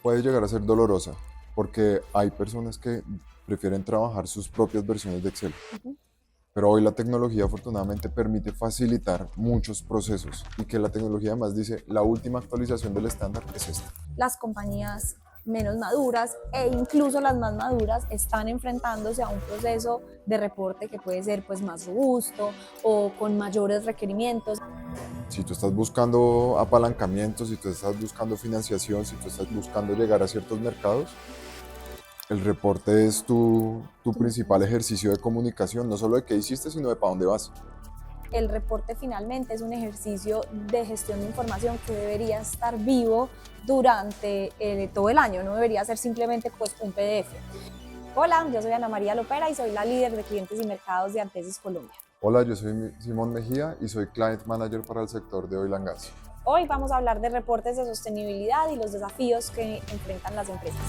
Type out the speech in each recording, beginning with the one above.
puede llegar a ser dolorosa porque hay personas que prefieren trabajar sus propias versiones de Excel. Ujú. Pero hoy la tecnología afortunadamente permite facilitar muchos procesos y que la tecnología además dice la última actualización del estándar es esta. Las compañías menos maduras e incluso las más maduras están enfrentándose a un proceso de reporte que puede ser pues más robusto o con mayores requerimientos. Si tú estás buscando apalancamiento, si tú estás buscando financiación, si tú estás buscando llegar a ciertos mercados, el reporte es tu principal ejercicio de comunicación, no solo de qué hiciste, sino de para dónde vas. El reporte finalmente es un ejercicio de gestión de información que debería estar vivo durante todo el año, no debería ser simplemente pues, un PDF. Hola, yo soy Ana María Lopera y soy la líder de clientes y mercados de Antesis Colombia. Hola, yo soy Simón Mejía y soy Client Manager para el sector de Oil and Gas. Hoy vamos a hablar de reportes de sostenibilidad y los desafíos que enfrentan las empresas.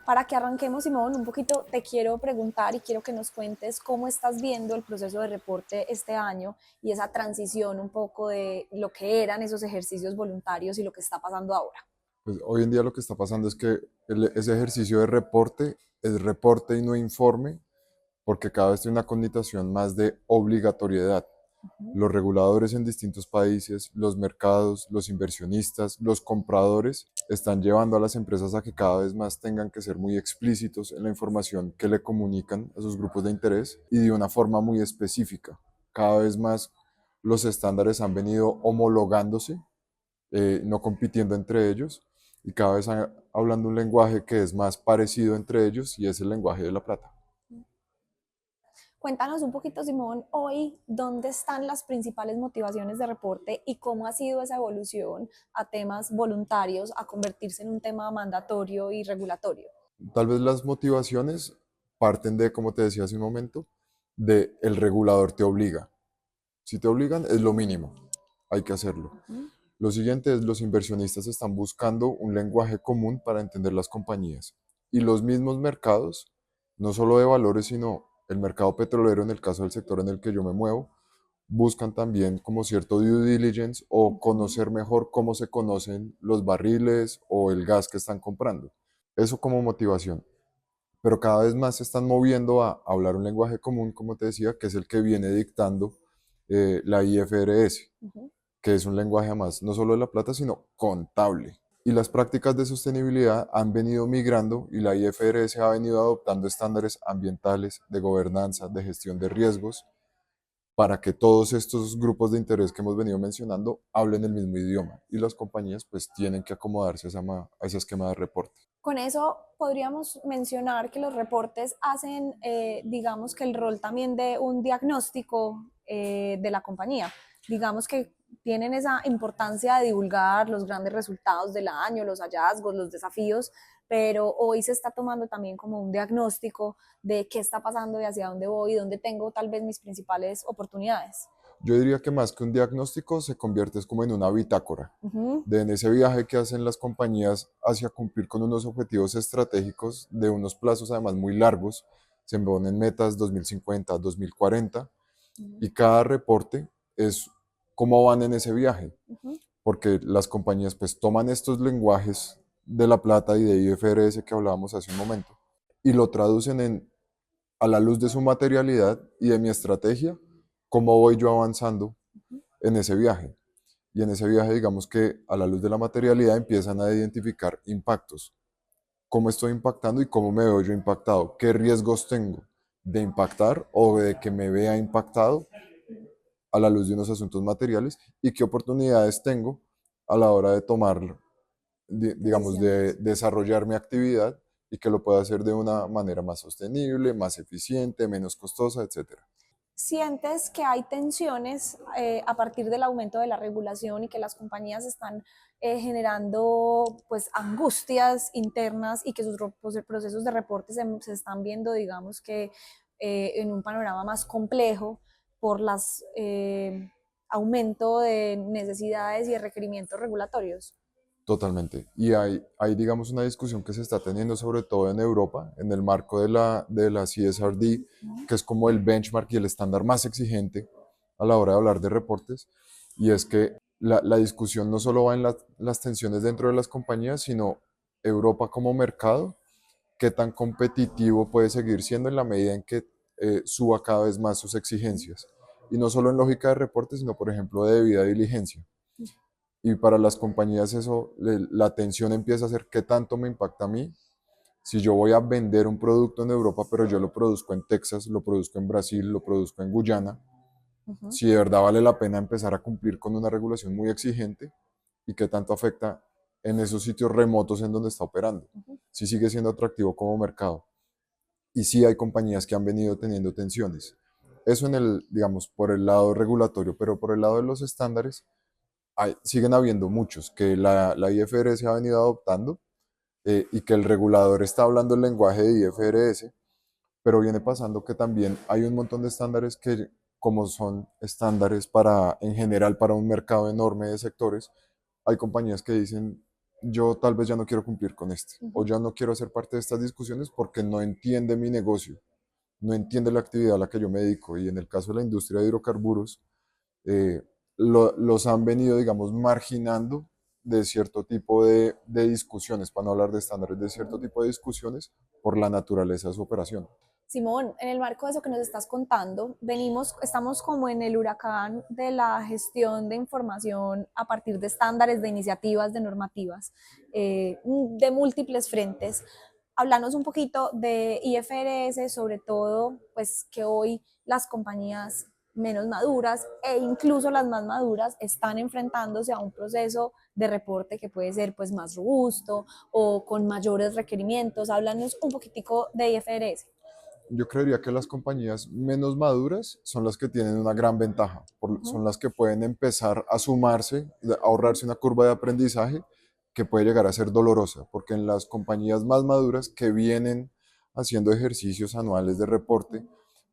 Para que arranquemos, Simón, un poquito te quiero preguntar y quiero que nos cuentes cómo estás viendo el proceso de reporte este año y esa transición un poco de lo que eran esos ejercicios voluntarios y lo que está pasando ahora. Pues hoy en día lo que está pasando es que ese ejercicio de reporte es reporte y no informe, porque cada vez tiene una connotación más de obligatoriedad. Ujú. Los reguladores en distintos países, los mercados, los inversionistas, los compradores están llevando a las empresas a que cada vez más tengan que ser muy explícitos en la información que le comunican a sus grupos de interés y de una forma muy específica. Cada vez más los estándares han venido homologándose, no compitiendo entre ellos, y cada vez hablando un lenguaje que es más parecido entre ellos y es el lenguaje de la plata. Cuéntanos un poquito, Simón, hoy dónde están las principales motivaciones de reporte y cómo ha sido esa evolución a temas voluntarios a convertirse en un tema mandatorio y regulatorio. Tal vez las motivaciones parten de, como te decía hace un momento, de el regulador te obliga. Si te obligan, es lo mínimo, hay que hacerlo. Ujú. Lo siguiente es, los inversionistas están buscando un lenguaje común para entender las compañías. Y los mismos mercados, no solo de valores, sino el mercado petrolero, en el caso del sector en el que yo me muevo, buscan también como cierto due diligence o Ujú. conocer mejor cómo se conocen los barriles o el gas que están comprando. Eso como motivación. Pero cada vez más se están moviendo a hablar un lenguaje común, como te decía, que es el que viene dictando la IFRS, Ujú. que es un lenguaje más no solo de la plata, sino contable. Y las prácticas de sostenibilidad han venido migrando y la IFRS ha venido adoptando estándares ambientales, de gobernanza, de gestión de riesgos, para que todos estos grupos de interés que hemos venido mencionando hablen el mismo idioma. Y las compañías pues tienen que acomodarse a, a ese esquema de reporte. Con eso podríamos mencionar que los reportes hacen, digamos que el rol también de un diagnóstico de la compañía. Digamos que tienen esa importancia de divulgar los grandes resultados del año, los hallazgos, los desafíos, pero hoy se está tomando también como un diagnóstico de qué está pasando y hacia dónde voy y dónde tengo tal vez mis principales oportunidades. Yo diría que más que un diagnóstico se convierte es como en una bitácora, Ujú. de en ese viaje que hacen las compañías hacia cumplir con unos objetivos estratégicos de unos plazos además muy largos. Se ponen metas 2050, 2040 Ujú. y cada reporte es cómo van en ese viaje, Ujú. porque las compañías pues toman estos lenguajes de la plata y de IFRS que hablábamos hace un momento y lo traducen en, a la luz de su materialidad y de mi estrategia, cómo voy yo avanzando en ese viaje. Y en ese viaje, digamos que a la luz de la materialidad empiezan a identificar impactos. ¿Cómo estoy impactando y cómo me veo yo impactado? ¿Qué riesgos tengo de impactar o de que me vea impactado a la luz de unos asuntos materiales? ¿Y qué oportunidades tengo a la hora de tomar, digamos, de Decisiones. desarrollar mi actividad y que lo pueda hacer de una manera más sostenible, más eficiente, menos costosa, etcétera? ¿Sientes que hay tensiones a partir del aumento de la regulación y que las compañías están generando pues angustias internas y que sus procesos de reporte se están viendo, digamos que en un panorama más complejo por las aumento de necesidades y de requerimientos regulatorios? Totalmente. Y hay, digamos, una discusión que se está teniendo sobre todo en Europa, en el marco de la CSRD, que es como el benchmark y el estándar más exigente a la hora de hablar de reportes, y es que la discusión no solo va en las tensiones dentro de las compañías, sino Europa como mercado, qué tan competitivo puede seguir siendo en la medida en que suba cada vez más sus exigencias. Y no solo en lógica de reporte, sino por ejemplo de debida diligencia. Y para las compañías eso, la tensión empieza a ser qué tanto me impacta a mí. Si yo voy a vender un producto en Europa, pero yo lo produzco en Texas, lo produzco en Brasil, lo produzco en Guyana, Ujú. si de verdad vale la pena empezar a cumplir con una regulación muy exigente y qué tanto afecta en esos sitios remotos en donde está operando. Ujú. Si sigue siendo atractivo como mercado. Y sí hay compañías que han venido teniendo tensiones. Eso en el, digamos, por el lado regulatorio, pero por el lado de los estándares, siguen habiendo muchos que la IFRS ha venido adoptando y que el regulador está hablando el lenguaje de IFRS, pero viene pasando que también hay un montón de estándares que, como son estándares para, en general, para un mercado enorme de sectores, hay compañías que dicen, yo tal vez ya no quiero cumplir con este, o Ujú. ya no quiero ser parte de estas discusiones porque no entiende mi negocio, no entiende la actividad a la que yo me dedico. Y en el caso de la industria de hidrocarburos, eh, los han venido, digamos, marginando de cierto tipo de discusiones, para no hablar de estándares, de cierto tipo de discusiones por la naturaleza de su operación. Simón, en el marco de eso que nos estás contando, estamos como en el huracán de la gestión de información a partir de estándares, de iniciativas, de normativas, de múltiples frentes. Hablarnos un poquito de IFRS, sobre todo, pues que hoy las compañías menos maduras e incluso las más maduras están enfrentándose a un proceso de reporte que puede ser pues más robusto o con mayores requerimientos. Háblanos un poquitico de IFRS. Yo creería que las compañías menos maduras son las que tienen una gran ventaja, Ujú. son las que pueden empezar a sumarse, a ahorrarse una curva de aprendizaje que puede llegar a ser dolorosa, porque en las compañías más maduras que vienen haciendo ejercicios anuales de reporte,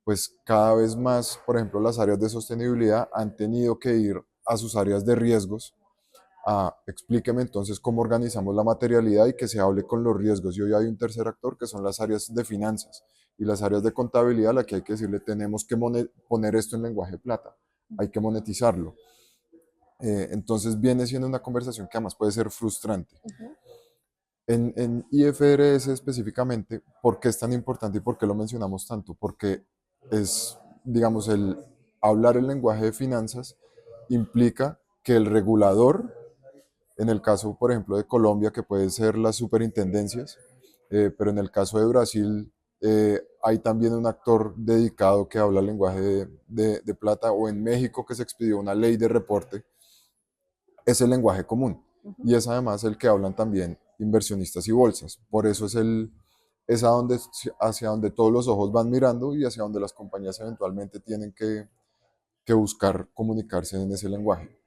pues cada vez más, por ejemplo, las áreas de sostenibilidad han tenido que ir a sus áreas de riesgos explíqueme entonces cómo organizamos la materialidad y que se hable con los riesgos. Y hoy hay un tercer actor que son las áreas de finanzas y las áreas de contabilidad, a la que hay que decirle, tenemos que poner esto en lenguaje plata, hay que monetizarlo. Entonces viene siendo una conversación que además puede ser frustrante. Ujú. En IFRS específicamente, ¿por qué es tan importante y por qué lo mencionamos tanto? Porque es, digamos, el hablar el lenguaje de finanzas implica que el regulador, en el caso, por ejemplo, de Colombia, que puede ser las superintendencias, pero en el caso de Brasil hay también un actor dedicado que habla el lenguaje de plata, o en México que se expidió una ley de reporte, es el lenguaje común. Ujú. Y es además el que hablan también inversionistas y bolsas. Por eso es hacia donde todos los ojos van mirando y hacia donde las compañías eventualmente tienen que buscar comunicarse en ese lenguaje.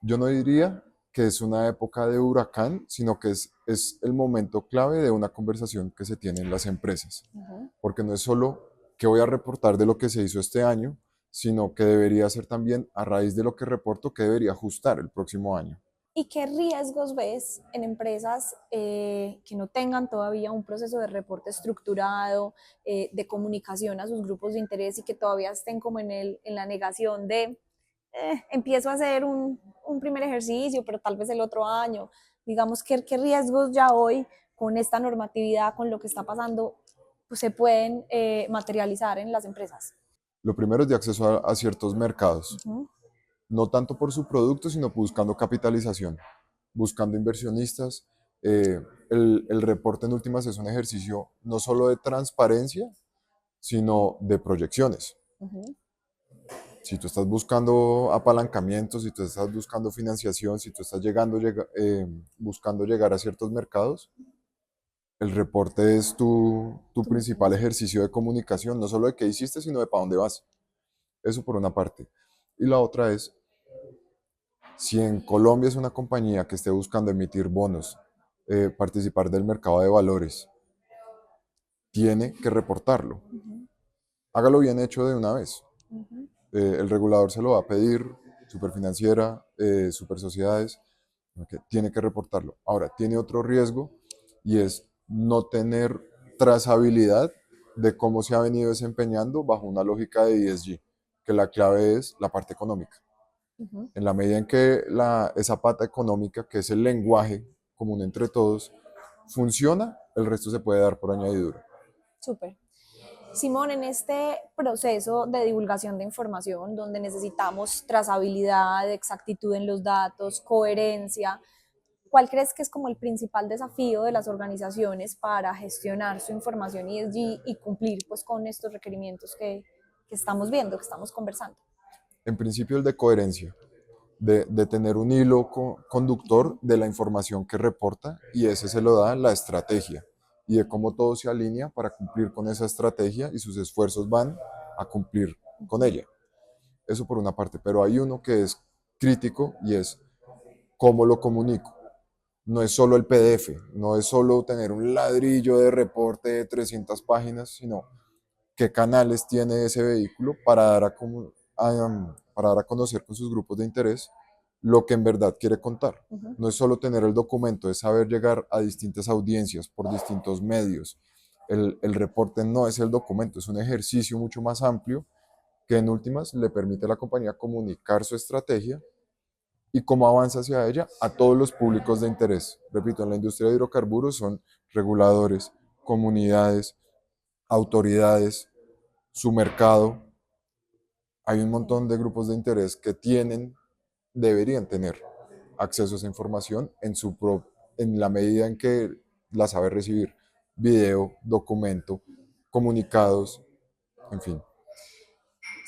Yo no diría que es una época de huracán, sino que es el momento clave de una conversación que se tiene en las empresas, Ujú. porque no es solo que voy a reportar de lo que se hizo este año, sino que debería ser también a raíz de lo que reporto que debería ajustar el próximo año. ¿Y qué riesgos ves en empresas que no tengan todavía un proceso de reporte estructurado, de comunicación a sus grupos de interés y que todavía estén como en la negación de empiezo a hacer un primer ejercicio, pero tal vez el otro año? Digamos, ¿qué riesgos ya hoy con esta normatividad, con lo que está pasando, pues se pueden materializar en las empresas? Lo primero es de acceso a ciertos mercados, Ujú. no tanto por su producto, sino buscando capitalización, buscando inversionistas. El reporte en últimas es un ejercicio no solo de transparencia, sino de proyecciones. Ujú. Si tú estás buscando apalancamiento, si tú estás buscando financiación, si tú estás buscando llegar a ciertos mercados, el reporte es tu Tu mejor principal inversión. ejercicio de comunicación, no solo de qué hiciste, sino de para dónde vas. Eso por una parte. Y la otra es, si en Colombia es una compañía que esté buscando emitir bonos, participar del mercado de valores, tiene que reportarlo. Ujú. Hágalo bien hecho de una vez. Ujú. El regulador se lo va a pedir, Superfinanciera, Supersociedades, que tiene que reportarlo. Ahora, tiene otro riesgo y es no tener trazabilidad de cómo se ha venido desempeñando bajo una lógica de ESG, que la clave es la parte económica. Ujú. En la medida en que esa pata económica, que es el lenguaje común entre todos, funciona, el resto se puede dar por añadidura. Súper. Simón, en este proceso de divulgación de información, donde necesitamos trazabilidad, exactitud en los datos, coherencia, ¿cuál crees que es como el principal desafío de las organizaciones para gestionar su información ESG y cumplir pues con estos requerimientos que estamos viendo, que estamos conversando? En principio el de coherencia, de tener un hilo conductor de la información que reporta y ese se lo da la estrategia y de cómo todo se alinea para cumplir con esa estrategia y sus esfuerzos van a cumplir con ella. Eso por una parte, pero hay uno que es crítico y es cómo lo comunico. No es solo el PDF, no es solo tener un ladrillo de reporte de 300 páginas, sino qué canales tiene ese vehículo para para dar a conocer con sus grupos de interés lo que en verdad quiere contar. Ujú. No es solo tener el documento, es saber llegar a distintas audiencias por distintos medios. El reporte no es el documento, es un ejercicio mucho más amplio que en últimas le permite a la compañía comunicar su estrategia y cómo avanza hacia ella a todos los públicos de interés. Repito, en la industria de hidrocarburos son reguladores, comunidades, autoridades, su mercado. Hay un Sí. montón de grupos de interés que deberían tener acceso a esa información en la medida en que la sabe recibir. Video, documento, comunicados, en fin.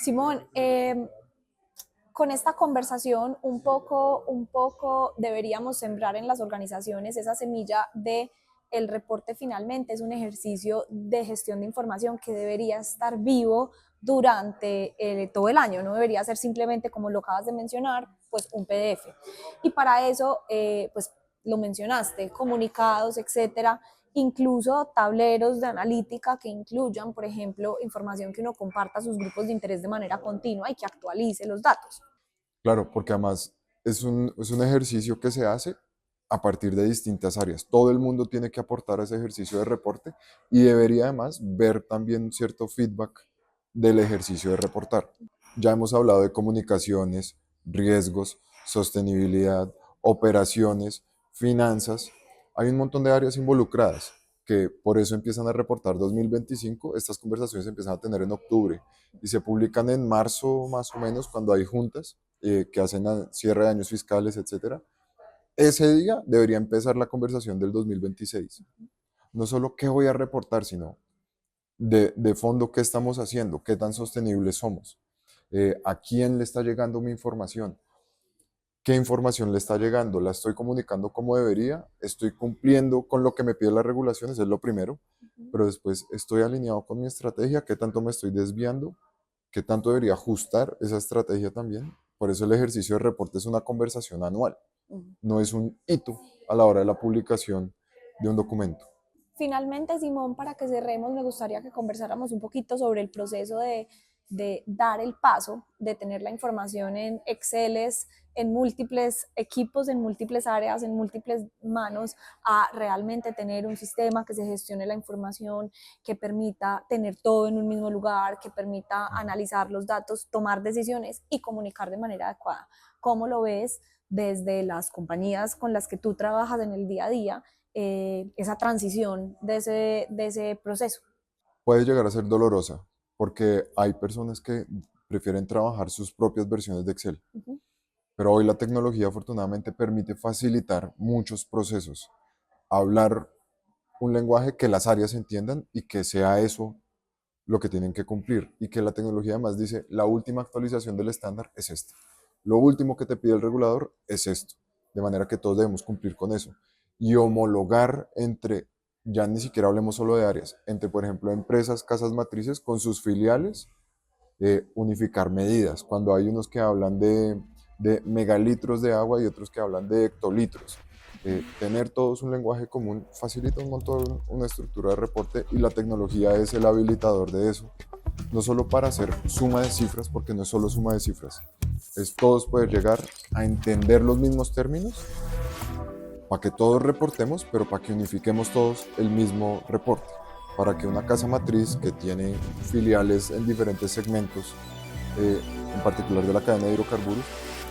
Simón, con esta conversación un poco deberíamos sembrar en las organizaciones esa semilla de el reporte finalmente es un ejercicio de gestión de información que debería estar vivo durante todo el año, no debería ser simplemente como lo acabas de mencionar, pues un PDF. Y para eso, pues lo mencionaste, comunicados, etcétera, incluso tableros de analítica que incluyan, por ejemplo, información que uno comparta a sus grupos de interés de manera continua y que actualice los datos. Claro, porque además es un ejercicio que se hace a partir de distintas áreas. Todo el mundo tiene que aportar a ese ejercicio de reporte y debería además ver también cierto feedback del ejercicio de reportar. Ya hemos hablado de comunicaciones, riesgos, sostenibilidad, operaciones, finanzas. Hay un montón de áreas involucradas que por eso empiezan a reportar 2025. Estas conversaciones se empiezan a tener en octubre y se publican en marzo más o menos cuando hay juntas que hacen cierre de años fiscales, etcétera. Ese día debería empezar la conversación del 2026. No solo qué voy a reportar, sino de fondo qué estamos haciendo, qué tan sostenibles somos, a quién le está llegando mi información, qué información le está llegando, la estoy comunicando como debería, estoy cumpliendo con lo que me pide la regulación, eso es lo primero, pero después estoy alineado con mi estrategia, qué tanto me estoy desviando, qué tanto debería ajustar esa estrategia también. Por eso el ejercicio de reporte es una conversación anual, no es un hito a la hora de la publicación de un documento. Finalmente, Simón, para que cerremos, me gustaría que conversáramos un poquito sobre el proceso de dar el paso, de tener la información en Exceles, en múltiples equipos, en múltiples áreas, en múltiples manos, a realmente tener un sistema que se gestione la información, que permita tener todo en un mismo lugar, que permita analizar los datos, tomar decisiones y comunicar de manera adecuada. ¿Cómo lo ves desde las compañías con las que tú trabajas en el día a día? Esa transición de ese proceso. Puede llegar a ser dolorosa porque hay personas que prefieren trabajar sus propias versiones de Excel, Uh -huh. pero hoy la tecnología afortunadamente permite facilitar muchos procesos, hablar un lenguaje que las áreas entiendan y que sea eso lo que tienen que cumplir y que la tecnología además dice la última actualización del estándar es esta, lo último que te pide el regulador es esto, de manera que todos debemos cumplir con eso y homologar entre, ya ni siquiera hablemos solo de áreas, entre por ejemplo empresas, casas matrices con sus filiales, unificar medidas, cuando hay unos que hablan de megalitros de agua y otros que hablan de hectolitros. Tener todos un lenguaje común facilita un montón una estructura de reporte y la tecnología es el habilitador de eso. No solo para hacer suma de cifras, porque no es solo suma de cifras, es todos poder llegar a entender los mismos términos para que todos reportemos, pero para que unifiquemos todos el mismo reporte, para que una casa matriz que tiene filiales en diferentes segmentos, en particular de la cadena de hidrocarburos,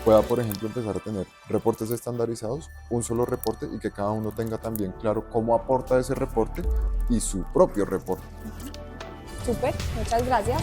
pueda, por ejemplo, empezar a tener reportes estandarizados, un solo reporte, y que cada uno tenga también claro cómo aporta ese reporte y su propio reporte. Súper, muchas gracias.